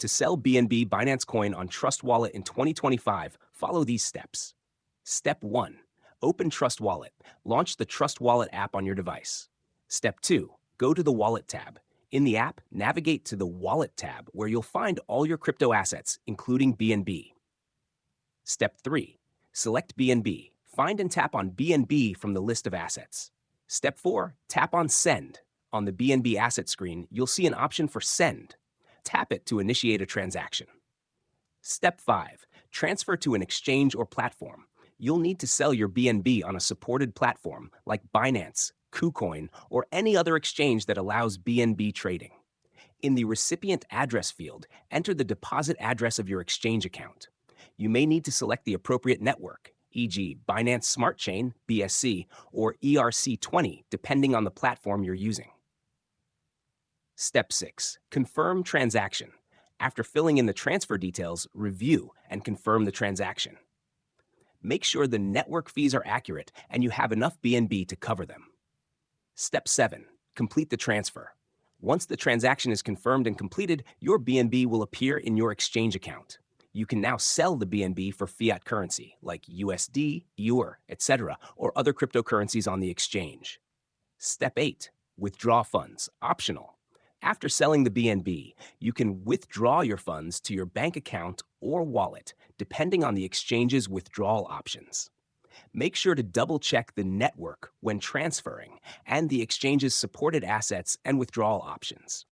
To sell BNB Binance Coin on Trust Wallet in 2025, follow these steps. Step 1. Open Trust Wallet. Launch the Trust Wallet app on your device. Step 2. Go to the Wallet tab. In the app, navigate to the Wallet tab where you'll find all your crypto assets, including BNB. Step 3. Select BNB. Find and tap on BNB from the list of assets. Step 4. Tap on Send. On the BNB asset screen, you'll see an option for Send. Tap it to initiate a transaction. Step 5. Transfer to an exchange or platform. You'll need to sell your BNB on a supported platform like Binance, KuCoin, or any other exchange that allows BNB trading. In the recipient address field, enter the deposit address of your exchange account. You may need to select the appropriate network, e.g. Binance Smart Chain, BSC, or ERC20, depending on the platform you're using. Step 6. Confirm transaction. After filling in the transfer details, review and confirm the transaction. Make sure the network fees are accurate and you have enough BNB to cover them. Step 7. Complete the transfer. Once the transaction is confirmed and completed, your BNB will appear in your exchange account. You can now sell the BNB for fiat currency like USD, EUR, etc., or other cryptocurrencies on the exchange. Step 8. Withdraw funds, optional. After selling the BNB, you can withdraw your funds to your bank account or wallet, depending on the exchange's withdrawal options. Make sure to double-check the network when transferring and the exchange's supported assets and withdrawal options.